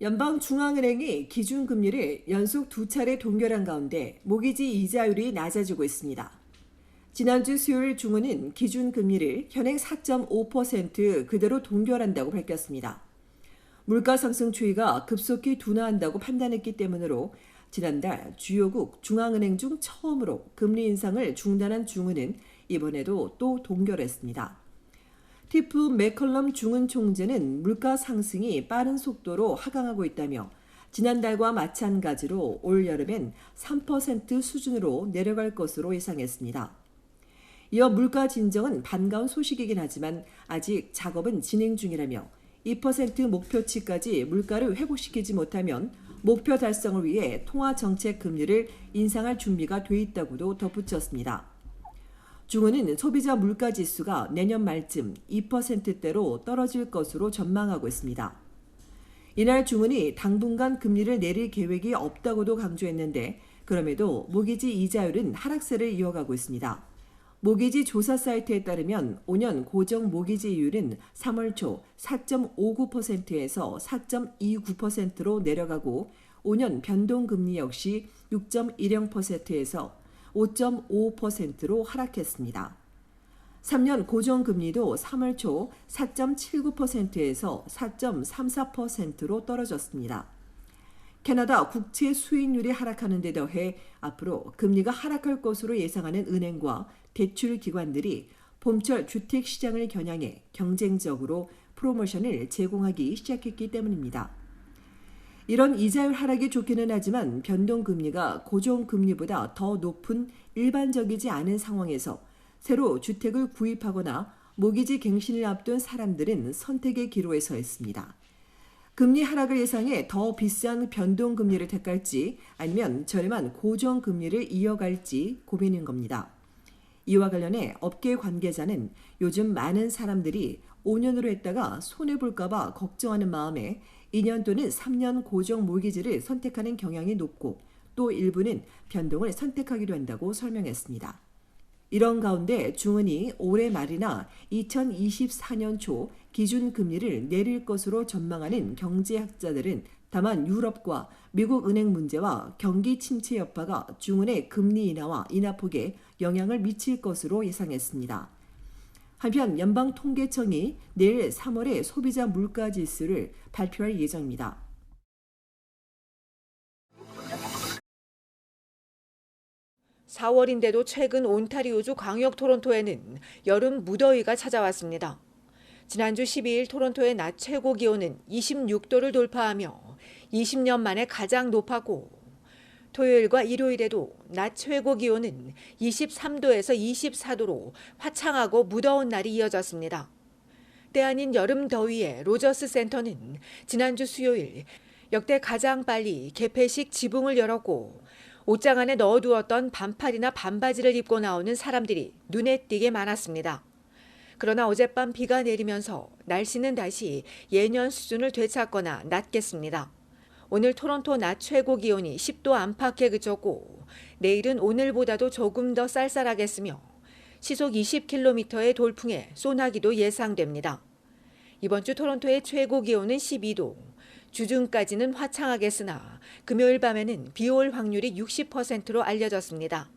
연방중앙은행이 기준금리를 연속 두 차례 동결한 가운데 모기지 이자율이 낮아지고 있습니다. 지난주 수요일 중은은 기준금리를 현행 4.5% 그대로 동결한다고 밝혔습니다. 물가 상승 추이가 급속히 둔화한다고 판단했기 때문으로 지난달 주요국 중앙은행 중 처음으로 금리 인상을 중단한 중은은 이번에도 또 동결했습니다. 티프 맥컬럼 중은 총재는 물가 상승이 빠른 속도로 하강하고 있다며 지난달과 마찬가지로 올 여름엔 3% 수준으로 내려갈 것으로 예상했습니다. 이어 물가 진정은 반가운 소식이긴 하지만 아직 작업은 진행 중이라며 2% 목표치까지 물가를 회복시키지 못하면 목표 달성을 위해 통화정책 금리를 인상할 준비가 돼 있다고도 덧붙였습니다. 중은은 소비자 물가지수가 내년 말쯤 2%대로 떨어질 것으로 전망하고 있습니다. 이날 중은이 당분간 금리를 내릴 계획이 없다고도 강조했는데 그럼에도 모기지 이자율은 하락세를 이어가고 있습니다. 모기지 조사 사이트에 따르면 5년 고정 모기지율은 3월 초 4.59%에서 4.29%로 내려가고 5년 변동금리 역시 6.10%에서 5.5%로 하락했습니다. 3년 고정금리도 3월 초 4.79%에서 4.34%로 떨어졌습니다. 캐나다 국채 수익률이 하락하는 데 더해 앞으로 금리가 하락할 것으로 예상하는 은행과 대출 기관들이 봄철 주택 시장을 겨냥해 경쟁적으로 프로모션을 제공하기 시작했기 때문입니다. 이런 이자율 하락이 좋기는 하지만 변동금리가 고정금리보다 더 높은 일반적이지 않은 상황에서 새로 주택을 구입하거나 모기지 갱신을 앞둔 사람들은 선택의 기로에 서 있습니다. 금리 하락을 예상해 더 비싼 변동금리를 택할지 아니면 저렴한 고정금리를 이어갈지 고민인 겁니다. 이와 관련해 업계 관계자는 요즘 많은 사람들이 5년으로 했다가 손해볼까 봐 걱정하는 마음에 2년 또는 3년 고정 모기지를 선택하는 경향이 높고 또 일부는 변동을 선택하기도 한다고 설명했습니다. 이런 가운데 중은이 올해 말이나 2024년 초 기준금리를 내릴 것으로 전망하는 경제학자들은 다만 유럽과 미국 은행 문제와 경기 침체 여파가 중은의 금리 인하와 인하폭에 영향을 미칠 것으로 예상했습니다. 한편 연방통계청이 내일 3월의 소비자 물가지수를 발표할 예정입니다. (4월인데도) 최근 온타리오주 광역 토론토에는 여름 무더위가 찾아왔습니다. 지난주 12일 토론토의 낮 최고 기온은 26도를 돌파하며 20년 만에 가장 높았고 토요일과 일요일에도 낮 최고 기온은 23도에서 24도로 화창하고 무더운 날이 이어졌습니다. 때 아닌 여름 더위에 로저스 센터는 지난주 수요일 역대 가장 빨리 개폐식 지붕을 열었고 옷장 안에 넣어두었던 반팔이나 반바지를 입고 나오는 사람들이 눈에 띄게 많았습니다. 그러나 어젯밤 비가 내리면서 날씨는 다시 예년 수준을 되찾거나 낮겠습니다. 오늘 토론토 낮 최고 기온이 10도 안팎에 그쳤고 내일은 오늘보다도 조금 더 쌀쌀하겠으며 시속 20km의 돌풍에 소나기도 예상됩니다. 이번 주 토론토의 최고 기온은 12도, 주중까지는 화창하겠으나 금요일 밤에는 비 올 확률이 60%로 알려졌습니다.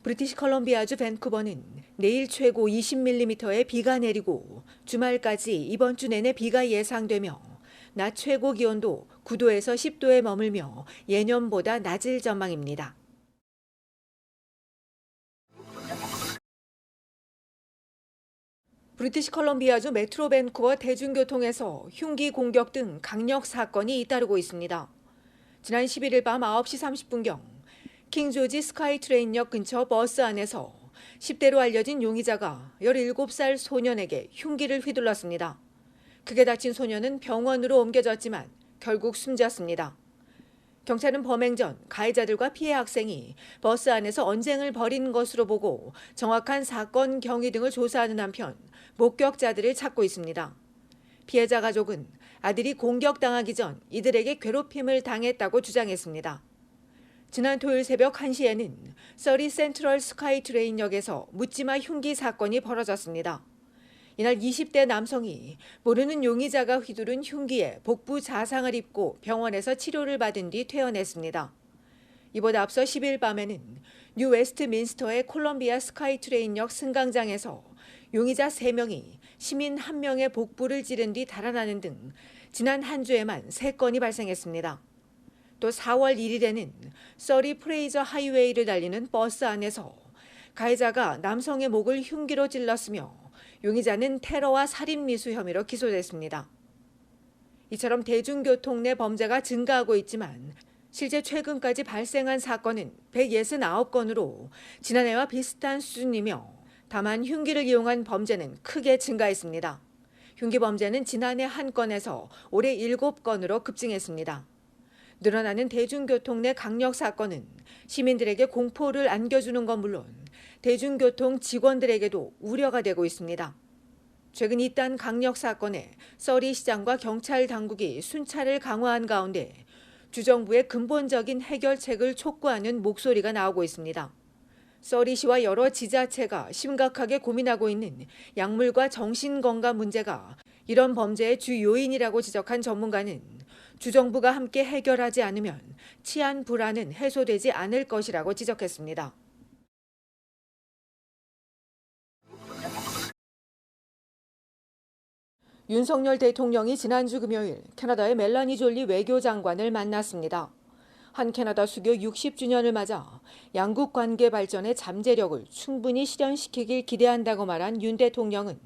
브리티시 컬럼비아주 밴쿠버는 내일 최고 20mm의 비가 내리고 주말까지 이번 주 내내 비가 예상되며 낮 최고 기온도 9도에서 10도에 머물며 예년보다 낮을 전망입니다. 브리티시 컬럼비아주 메트로 밴쿠버 대중교통에서 흉기 공격 등 강력 사건이 잇따르고 있습니다. 지난 11일 밤 9시 30분경 킹조지 스카이트레인역 근처 버스 안에서 10대로 알려진 용의자가 17살 소년에게 흉기를 휘둘렀습니다. 크게 다친 소년은 병원으로 옮겨졌지만 결국 숨졌습니다. 경찰은 범행 전 가해자들과 피해 학생이 버스 안에서 언쟁을 벌인 것으로 보고 정확한 사건 경위 등을 조사하는 한편 목격자들을 찾고 있습니다. 피해자 가족은 아들이 공격당하기 전 이들에게 괴롭힘을 당했다고 주장했습니다. 지난 토요일 새벽 1시에는 서리 센트럴 스카이트레인역에서 묻지마 흉기 사건이 벌어졌습니다. 이날 20대 남성이 모르는 용의자가 휘두른 흉기에 복부 자상을 입고 병원에서 치료를 받은 뒤 퇴원했습니다. 이보다 앞서 10일 밤에는 뉴 웨스트민스터의 콜럼비아 스카이트레인역 승강장에서 용의자 3명이 시민 1명의 복부를 찌른 뒤 달아나는 등 지난 한 주에만 3건이 발생했습니다. 또 4월 1일에는 서리 프레이저 하이웨이를 달리는 버스 안에서 가해자가 남성의 목을 흉기로 찔렀으며 용의자는 테러와 살인 미수 혐의로 기소됐습니다. 이처럼 대중교통 내 범죄가 증가하고 있지만 실제 최근까지 발생한 사건은 169건으로 지난해와 비슷한 수준이며 다만 흉기를 이용한 범죄는 크게 증가했습니다. 흉기 범죄는 지난해 1건에서 올해 7건으로 급증했습니다. 늘어나는 대중교통 내 강력 사건은 시민들에게 공포를 안겨주는 건 물론 대중교통 직원들에게도 우려가 되고 있습니다. 최근 이딴 강력 사건에 서리 시장과 경찰 당국이 순찰을 강화한 가운데 주정부의 근본적인 해결책을 촉구하는 목소리가 나오고 있습니다. 서리시와 여러 지자체가 심각하게 고민하고 있는 약물과 정신건강 문제가 이런 범죄의 주 요인이라고 지적한 전문가는 주정부가 함께 해결하지 않으면 치안 불안은 해소되지 않을 것이라고 지적했습니다. 윤석열 대통령이 지난주 금요일 캐나다의 멜라니 졸리 외교장관을 만났습니다. 한 캐나다 수교 60주년을 맞아 양국 관계 발전의 잠재력을 충분히 실현시키길 기대한다고 말한 윤 대통령은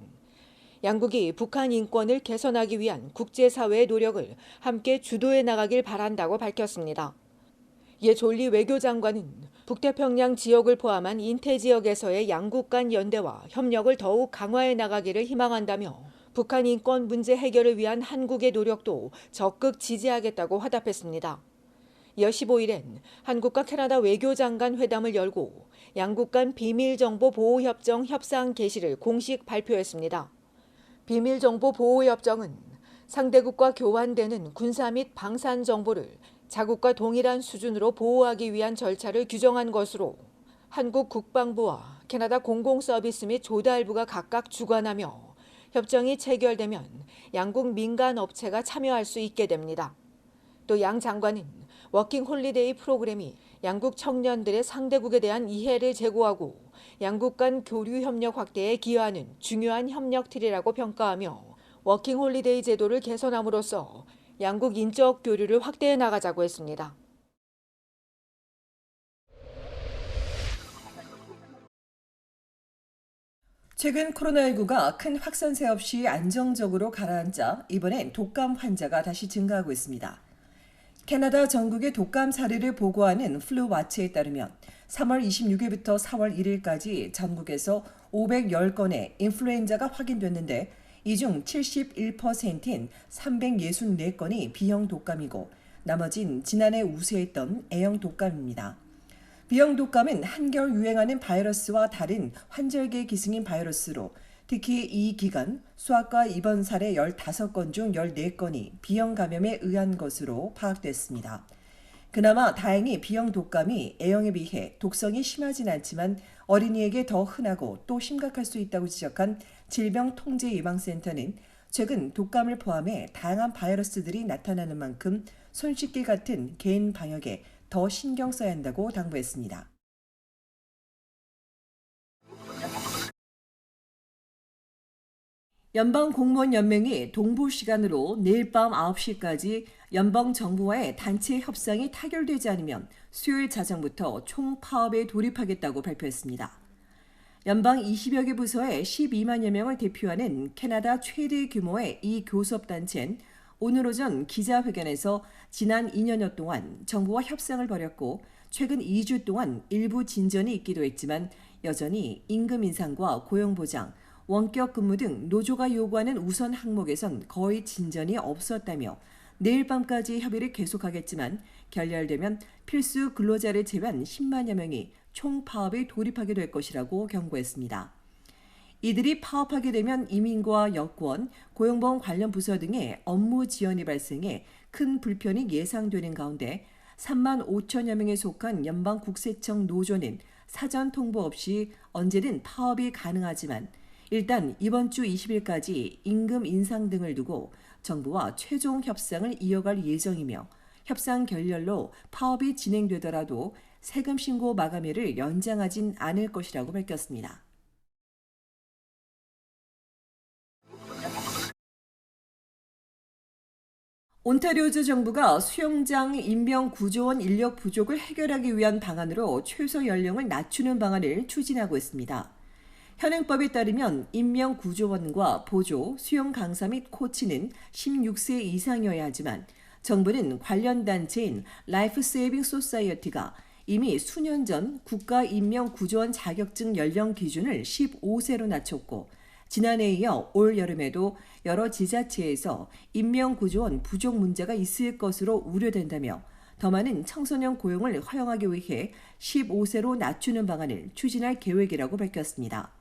양국이 북한 인권을 개선하기 위한 국제사회의 노력을 함께 주도해 나가길 바란다고 밝혔습니다. 이에 졸리 외교장관은 북태평양 지역을 포함한 인태 지역에서의 양국 간 연대와 협력을 더욱 강화해 나가기를 희망한다며 북한 인권 문제 해결을 위한 한국의 노력도 적극 지지하겠다고 화답했습니다. 이어 15일엔 한국과 캐나다 외교장관 회담을 열고 양국 간 비밀정보보호협정 협상 개시를 공식 발표했습니다. 비밀정보보호협정은 상대국과 교환되는 군사 및 방산 정보를 자국과 동일한 수준으로 보호하기 위한 절차를 규정한 것으로 한국 국방부와 캐나다 공공서비스 및 조달부가 각각 주관하며 협정이 체결되면 양국 민간 업체가 참여할 수 있게 됩니다. 또 양 장관은 워킹 홀리데이 프로그램이 양국 청년들의 상대국에 대한 이해를 제고하고 양국 간 교류 협력 확대에 기여하는 중요한 협력 틀이라고 평가하며 워킹 홀리데이 제도를 개선함으로써 양국 인적 교류를 확대해 나가자고 했습니다. 최근 코로나19가 큰 확산세 없이 안정적으로 가라앉자 이번엔 독감 환자가 다시 증가하고 있습니다. 캐나다 전국의 독감 사례를 보고하는 플루와치에 따르면 3월 26일부터 4월 1일까지 전국에서 510건의 인플루엔자가 확인됐는데 이 중 71%인 364건이 B형 독감이고 나머진 지난해 우세했던 A형 독감입니다. B형 독감은 한결 유행하는 바이러스와 다른 환절기 기승인 바이러스로 특히 이 기간 수학과 입원 사례 15건 중 14건이 B형 감염에 의한 것으로 파악됐습니다. 그나마 다행히 B형 독감이 A형에 비해 독성이 심하진 않지만 어린이에게 더 흔하고 또 심각할 수 있다고 지적한 질병통제예방센터는 최근 독감을 포함해 다양한 바이러스들이 나타나는 만큼 손 씻기 같은 개인 방역에 더 신경 써야 한다고 당부했습니다. 연방공무원연맹이 동부시간으로 내일 밤 9시까지 연방정부와의 단체 협상이 타결되지 않으면 수요일 자정부터 총파업에 돌입하겠다고 발표했습니다. 연방 20여 개 부서의 12만여 명을 대표하는 캐나다 최대 규모의 이 교섭단체는 오늘 오전 기자회견에서 지난 2년여 동안 정부와 협상을 벌였고 최근 2주 동안 일부 진전이 있기도 했지만 여전히 임금 인상과 고용보장, 원격 근무 등 노조가 요구하는 우선 항목에선 거의 진전이 없었다며 내일 밤까지 협의를 계속하겠지만 결렬되면 필수 근로자를 제외한 10만여 명이 총파업에 돌입하게 될 것이라고 경고했습니다. 이들이 파업하게 되면 이민과 여권, 고용보험 관련 부서 등의 업무 지연이 발생해 큰 불편이 예상되는 가운데 3만 5천여 명에 속한 연방국세청 노조는 사전 통보 없이 언제든 파업이 가능하지만 일단 이번 주 20일까지 임금 인상 등을 두고 정부와 최종 협상을 이어갈 예정이며 협상 결렬로 파업이 진행되더라도 세금 신고 마감일을 연장하진 않을 것이라고 밝혔습니다. 온타리오주 정부가 수영장 임명 9조 원 인력 부족을 해결하기 위한 방안으로 최소 연령을 낮추는 방안을 추진하고 있습니다. 현행법에 따르면 임명 9조 원과 보조, 수영 강사 및 코치는 16세 이상이어야 하지만 정부는 관련 단체인 라이프 세이빙 소사이어티가 이미 수년 전 국가 임명 9조 원 자격증 연령 기준을 15세로 낮췄고 지난해에 이어 올 여름에도 여러 지자체에서 임명 9조 원 부족 문제가 있을 것으로 우려된다며 더 많은 청소년 고용을 허용하기 위해 15세로 낮추는 방안을 추진할 계획이라고 밝혔습니다.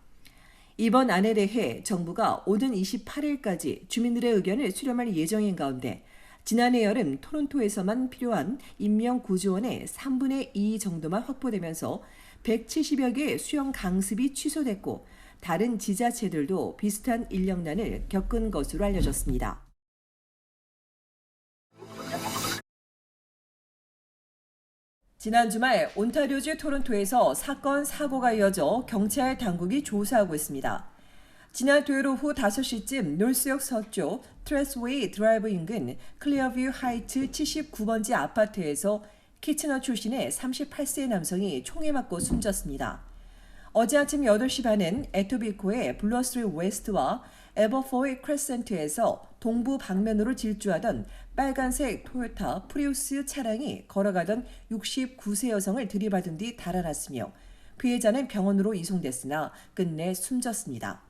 이번 안에 대해 정부가 오는 28일까지 주민들의 의견을 수렴할 예정인 가운데 지난해 여름 토론토에서만 필요한 임명 9조 원의 3분의 2 정도만 확보되면서 170여 개의 수영 강습이 취소됐고 다른 지자체들도 비슷한 인력난을 겪은 것으로 알려졌습니다. 지난 주말 온타리오주 토론토에서 사건 사고가 이어져 경찰 당국이 조사하고 있습니다. 지난 토요일 오후 5시쯤 놀스역 서쪽 트레스웨이 드라이브 인근 클리어뷰 하이트 79번지 아파트에서 키치너 출신의 38세 남성이 총에 맞고 숨졌습니다. 어제 아침 8시 반엔 에토비코의 블러스트리 웨스트와 에버포이 크레센트에서 동부 방면으로 질주하던 빨간색 토요타 프리우스 차량이 걸어가던 69세 여성을 들이받은 뒤 달아났으며 피해자는 병원으로 이송됐으나 끝내 숨졌습니다.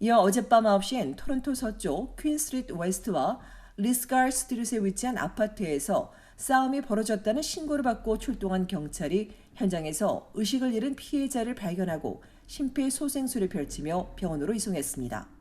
이어 어젯밤 9시엔 토론토 서쪽 퀸스트리트 웨스트와 리스갈 스트릿에 위치한 아파트에서 싸움이 벌어졌다는 신고를 받고 출동한 경찰이 현장에서 의식을 잃은 피해자를 발견하고 심폐소생술을 펼치며 병원으로 이송했습니다.